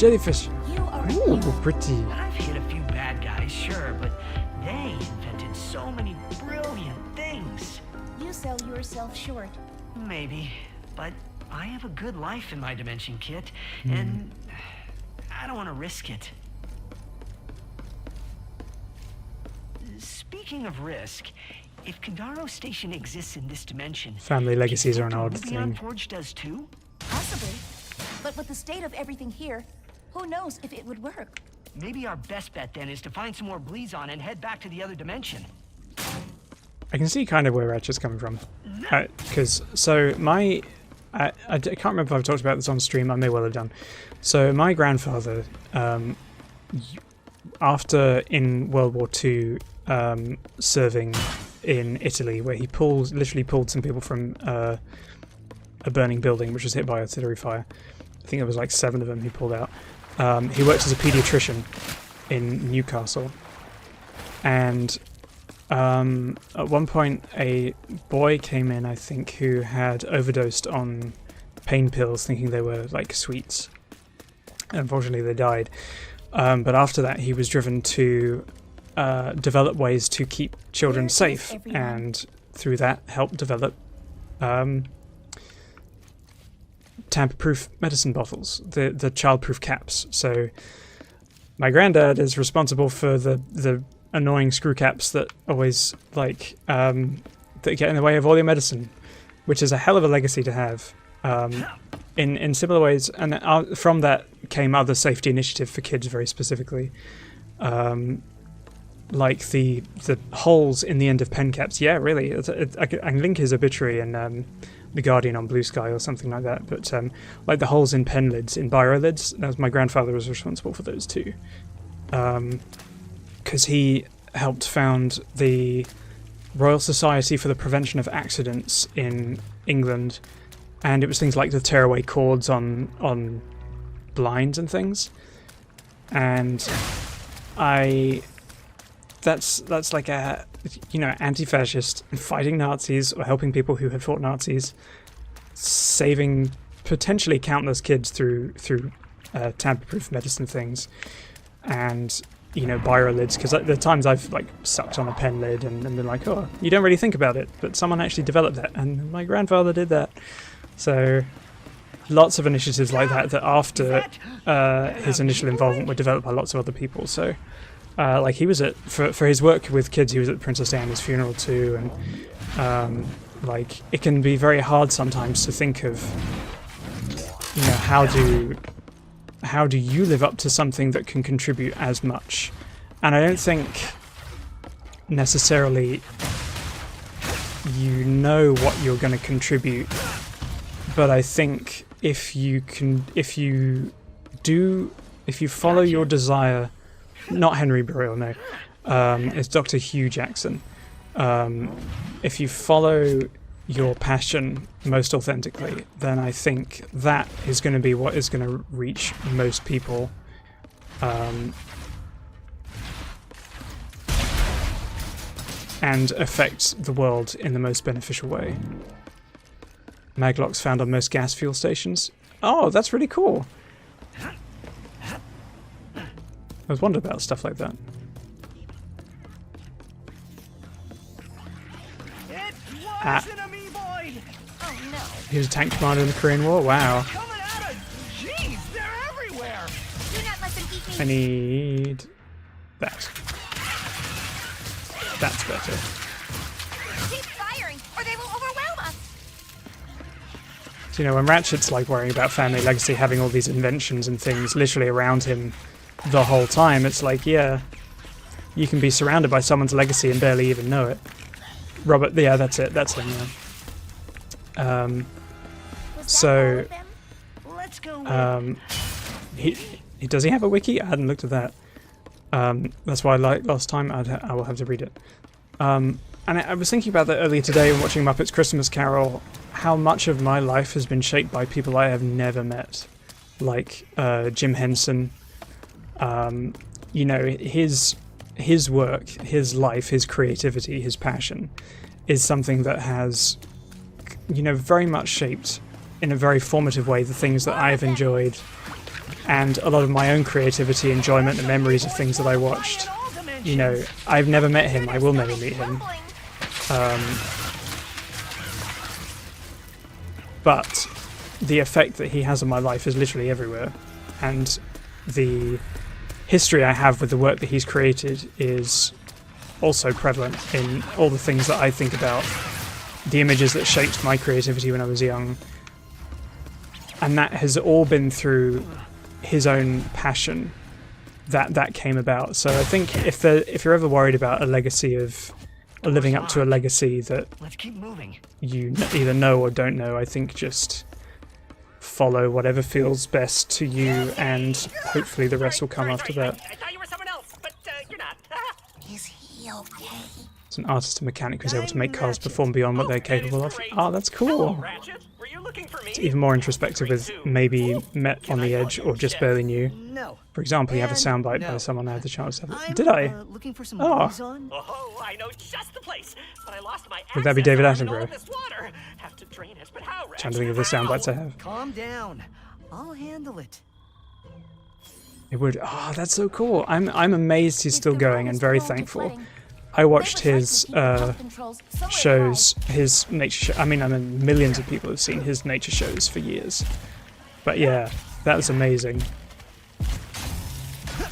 jellyfish. You are a Ooh, hero. pretty. I've hit a few bad guys, sure, but they invented so many brilliant things. You sell yourself short. Maybe, but I have a good life in my dimension, Kit, and I don't want to risk it. Speaking of risk, if Kandaro Station exists in this dimension, Family legacies are an odd Rubion thing. Forge does too? Possibly. But with the state of everything here, who knows if it would work? Maybe our best bet then is to find some more Bleezon and head back to the other dimension. I can see kind of where Ratchet's coming from. Because, so my... I can't remember if I've talked about this on stream, I may well have done. So my grandfather, after in World War II, serving in Italy, where he literally pulled some people from a burning building which was hit by artillery fire. I think there was like 7 of them he pulled out. He worked as a pediatrician in Newcastle, and at one point a boy came in, I think, who had overdosed on pain pills thinking they were like sweets. Unfortunately they died, but after that he was driven to develop ways to keep children safe, and through that help develop tamper-proof medicine bottles, the child-proof caps. So my granddad is responsible for the annoying screw caps that always that get in the way of all your medicine, which is a hell of a legacy to have. In similar ways, and from that came other safety initiatives for kids very specifically. Like the holes in the end of pen caps. Yeah, really. I can link his obituary in The Guardian on Blue Sky or something like that. But like the holes in pen lids, in biro lids, my grandfather was responsible for those too. Because he helped found the Royal Society for the Prevention of Accidents in England, and it was things like to tear away cords on blinds and things. And that's like a, anti-fascist, fighting Nazis or helping people who had fought Nazis, saving potentially countless kids through tamper-proof medicine things, and biro lids, because the times I've like sucked on a pen lid and been like, oh, you don't really think about it, but someone actually developed that, and my grandfather did that. So lots of initiatives like that after his initial involvement were developed by lots of other people. So like he was for his work with kids, he was at Princess Diana's funeral too, and like it can be very hard sometimes to think of how do you live up to something that can contribute as much. And I don't think necessarily you know what you're going to contribute, but I think if you follow your desire, not Henry Burrell, no, it's Dr. Hugh Jackson. If you follow your passion most authentically, then I think that is going to be what is going to reach most people. And affect the world in the most beneficial way. Maglocks found on most gas fuel stations. Oh, that's really cool. I was wondering about stuff like that. Oh no. He was a tank commander in the Korean War? Wow. Jeez, they're everywhere! Do not let them eat me. I need that. That's better. Keep firing, or they will overwhelm us. So, when Ratchet's like worrying about family legacy, having all these inventions and things literally around him the whole time, it's like, yeah, you can be surrounded by someone's legacy and barely even know it. Robert, yeah, that's it. That's him, yeah. So, Let's go. does he have a wiki? I hadn't looked at that. That's why, like last time, I will have to read it. And I was thinking about that earlier today when watching Muppets Christmas Carol, how much of my life has been shaped by people I have never met, like Jim Henson. His work, his life, his creativity, his passion is something that has, very much shaped in a very formative way the things that I've enjoyed and a lot of my own creativity, enjoyment, and memories of things that I watched. You know, I've never met him. I will never meet him. But the effect that he has on my life is literally everywhere, and the history I have with the work that he's created is also prevalent in all the things that I think about, the images that shaped my creativity when I was young, and that has all been through his own passion that came about. So I think if you're ever worried about a legacy of living up to a legacy that Let's keep moving. you either know or don't know, I think just follow whatever feels best to you, and hopefully the rest will come after that. I thought you were someone else, but you're not. Is he okay? It's an artist and mechanic who's able to make cars perform beyond what they're capable of. Oh, that's Hello, cool. Ratchet. Were you looking for me? It's even more introspective with maybe met on the edge or just barely knew. No. For example, you have a And soundbite by no. someone I had the chance to have. I'm, Did I? looking for some Oh. goodies on. Oh, I know just the place, but I lost my Would that be access David arm in all Attenborough? this water. Have to drain it, but how, Trying Ratchet? to think of the soundbites I How? have. Calm down. I'll handle it. It would. Oh, that's so cool. I'm amazed he's still If the going room and is very prone to thankful. flooding, I watched they would his likely keep the pump controls somewhere shows, his nature show. I mean, millions of people have seen his nature shows for years. But yeah, that was amazing.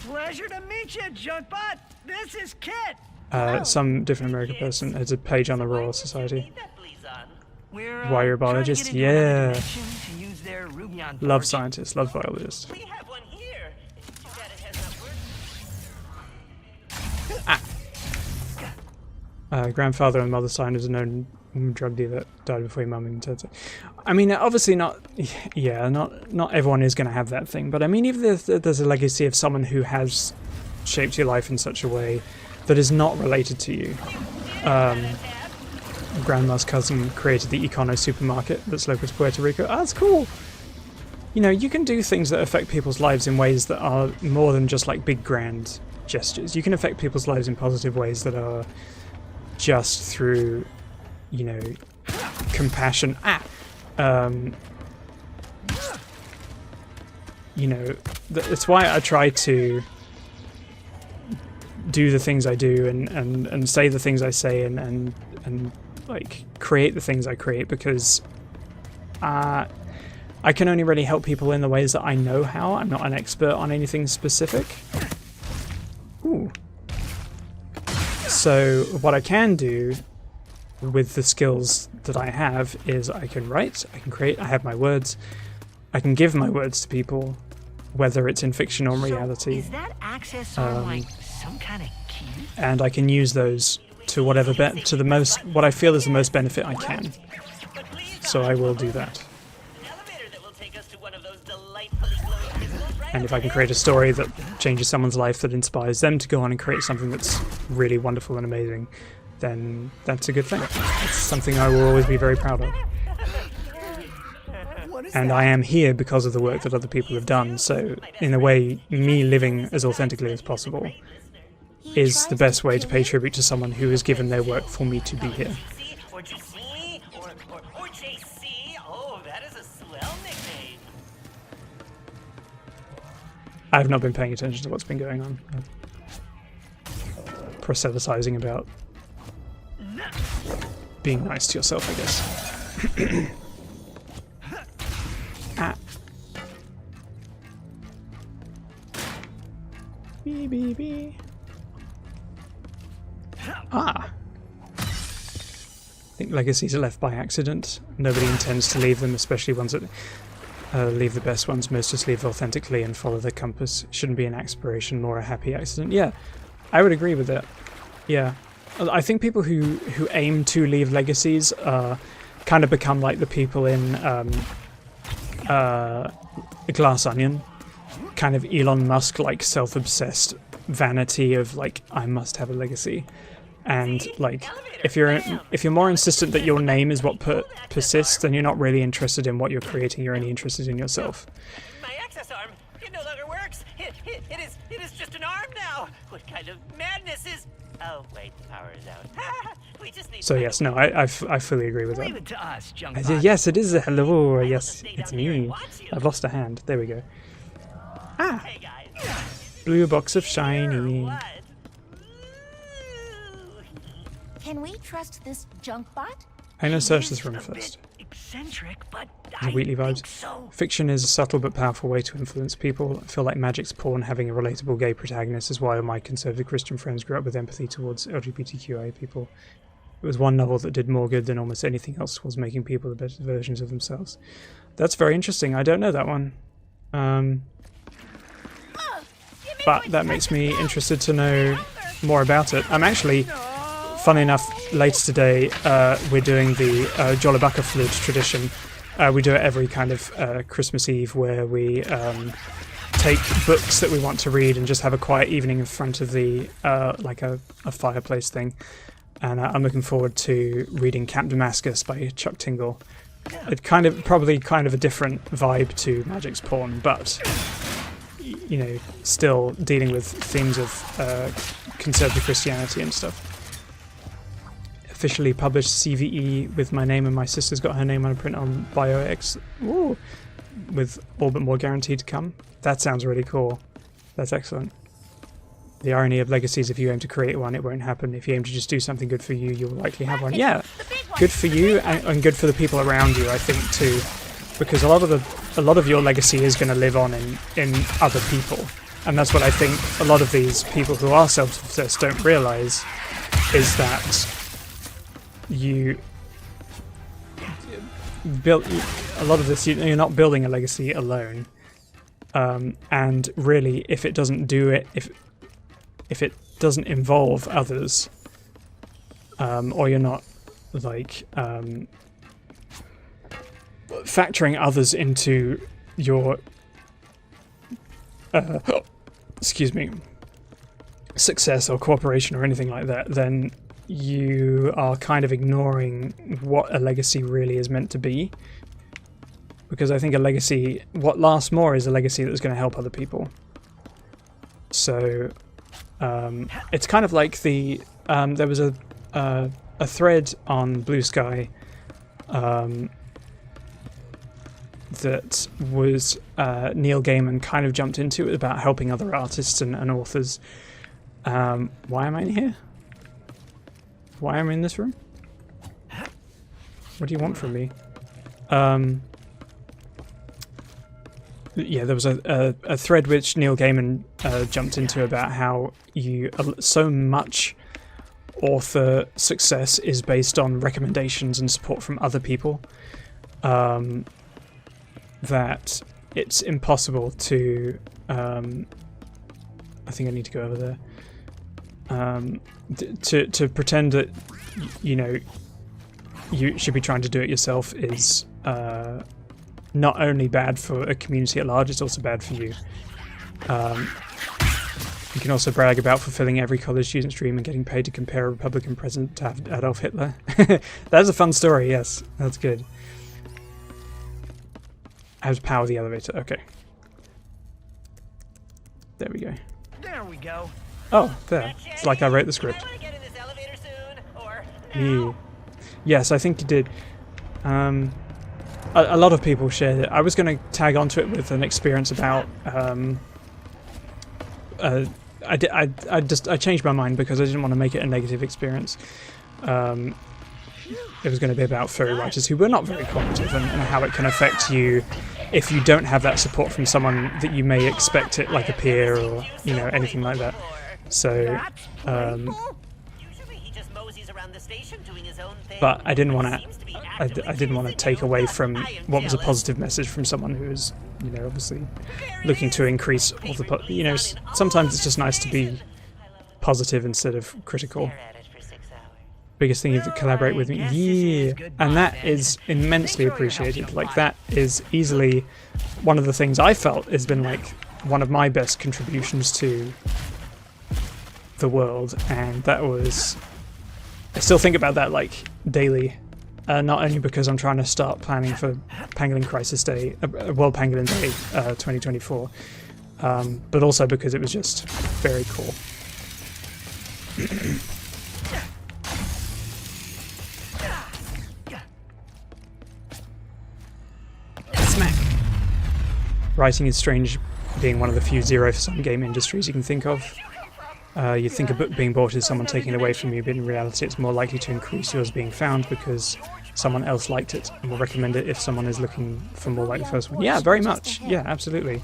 Pleasure to meet you, Junkbot. This is Kit. Some different American person has a page on the Royal Society. We're Why you're a trying to biologist? get into another Yeah. dimension to use their Rubion Love forge. scientists, love biologists. We have one here. It's too bad it has not worked. Grandfather on mother's side is a known drug dealer that died before your mum even turned it. I mean, obviously not. Yeah, not everyone is going to have that thing. But I mean, even if there's a legacy of someone who has shaped your life in such a way that is not related to you. Grandma's cousin created the Econo supermarket that's local to Puerto Rico. Oh, that's cool. You know, you can do things that affect people's lives in ways that are more than just like big grand gestures. You can affect people's lives in positive ways that are just through, you know, compassion. You know, it's why I try to do the things I do and say the things I say and like create the things I create, because I can only really help people in the ways that I know how. I'm not an expert on anything specific. Ooh. So what I can do with the skills that I have is I can write, I can create, I have my words, I can give my words to people, whether it's in fiction or in reality, Is that access arm like some kind of key? and I can use those to whatever to the most, what I feel is the most benefit I can. So I will do that. An elevator that will take us to one of those delightfully glowing crystals right And if I can over create a story that changes someone's life, that inspires them to go on and create something that's really wonderful and amazing, then that's a good thing. It's something I will always be very proud of. And I am here because of the work that other people have done, so in a way, me living as authentically as possible is the best way to pay tribute to someone who has given their work for me to be here. GC or GC or JC. Oh, that is a swell nickname. I have not been paying attention to what's been going on. Proselytizing about being nice to yourself, I guess. Bee, bee, bee. I think legacies are left by accident. Nobody intends to leave them, especially ones that leave the best ones. Most just leave authentically and follow the compass. It shouldn't be an aspiration, more a happy accident. Yeah, I would agree with that. Yeah. I think people who aim to leave legacies kind of become like the people in Glass Onion. Kind of Elon Musk, like self-obsessed vanity of like, I must have a legacy. And like, if you're more insistent that your name is what persists, then you're not really interested in what you're creating. You're only interested in yourself. My access arm, it no longer works. It is just an arm now. What kind of madness is? Oh wait, the power is out. We just need. So yes, no, I fully agree with that. Leave it to us, Junkbot. Yes, it is. Hello, yes, it's me. I've lost a hand. There we go. Ah! Hey guys. Blue box of shiny. What? Can we trust this junk bot? I'm gonna search this He is room a first. bit eccentric, but The Wheatley vibes. think so. Fiction is a subtle but powerful way to influence people. I feel like Magic's porn having a relatable gay protagonist is why all my conservative Christian friends grew up with empathy towards LGBTQIA people. It was one novel that did more good than almost anything else towards making people the better versions of themselves. That's very interesting. I don't know that one. But that makes me interested to know more about it. I'm actually, funny enough, later today we're doing the Jollibaka Flood tradition. We do it every kind of Christmas Eve where we take books that we want to read and just have a quiet evening in front of the like a fireplace thing. And I'm looking forward to reading Camp Damascus by Chuck Tingle. It probably kind of a different vibe to Magic's porn, but you know, still dealing with themes of conservative Christianity and stuff. Officially published CVE with my name, and my sister's got her name on a print on BioX. Ooh, with all but more guaranteed to come. That sounds really cool. That's excellent. The irony of Legacies, if you aim to create one, it won't happen. If you aim to just do something good for you, you'll likely have one. Yeah, good for you and good for the people around you, I think, too. Because a lot of your legacy is going to live on in other people. And that's what I think a lot of these people who are self-obsessed don't realise, is that you build a lot of this, you're not building a legacy alone. And really, if it doesn't do it, if it doesn't involve others, or you're not like factoring others into your excuse me, success or cooperation or anything like that, then you are kind of ignoring what a legacy really is meant to be. Because I think a legacy, what lasts more is a legacy that's going to help other people. So it's kind of like the there was a thread on Blue Sky that was Neil Gaiman kind of jumped into, about helping other artists and authors. Why am I in here? Why am I in this room? What do you want from me? Yeah, there was a thread which Neil Gaiman jumped into about how so much author success is based on recommendations and support from other people, that it's impossible to I think I need to go over there. To pretend that you know you should be trying to do it yourself is not only bad for a community at large, it's also bad for you. You can also brag about fulfilling every college student's dream and getting paid to compare a Republican president to Adolf Hitler. That's a fun story, yes. That's good. How to power the elevator, okay. There we go. There we go. Oh, there. It's like I wrote the script. I want to get in this elevator soon, or Yeah. Yes, I think you did. A lot of people shared it. I was going to tag onto it with an experience about. I changed my mind because I didn't want to make it a negative experience. It was going to be about furry writers who were not very cooperative, and how it can affect you if you don't have that support from someone that you may expect it, like a peer or anything like that. So. usually he just moseys around the station doing his own thing. But I didn't want Seems be to. I actively didn't want to choosing take you. away from I am what was a jealous. positive message from someone who is, obviously looking to increase all the. Sometimes it's just nice to be positive instead of critical. Stare at it for 6 hours. Biggest thing is to collaborate with me. Yes, this Yeah, is goodbye, and that then. is immensely Make sure your appreciated. healthy Like on that is easily one of the things I felt has been like one of my best contributions to the world, and that was. I still think about that like daily, not only because I'm trying to start planning for Pangolin Crisis Day, World Pangolin Day 2024, but also because it was just very cool. Smack. Writing is strange being one of the few zero-sum game industries you can think of. You'd think a book being bought is someone taking it away from you, but in reality it's more likely to increase yours being found because someone else liked it and will recommend it if someone is looking for more like the first one. Yeah, very much. Yeah, absolutely.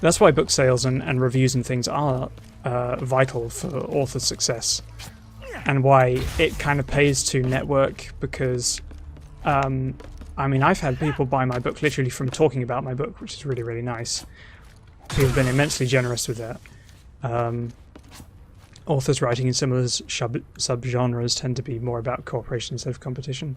That's why book sales and reviews and things are vital for author success, and why it kind of pays to network, because I mean, I've had people buy my book literally from talking about my book, which is really, really nice. People have been immensely generous with that. Authors writing in similar subgenres tend to be more about cooperation instead of competition.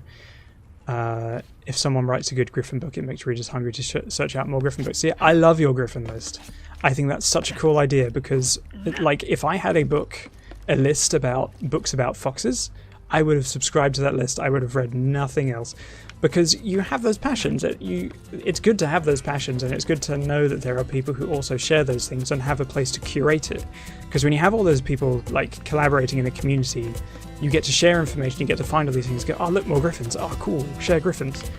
If someone writes a good Griffin book, it makes readers hungry to search out more Griffin books. Yeah, I love your Griffin list. I think that's such a cool idea, because like, if I had a list about books about foxes, I would have subscribed to that list. I would have read nothing else, because you have those passions. It's good to have those passions, and it's good to know that there are people who also share those things and have a place to curate it. Because when you have all those people like collaborating in a community, you get to share information, you get to find all these things, go, oh look, more griffins, oh cool, share griffins.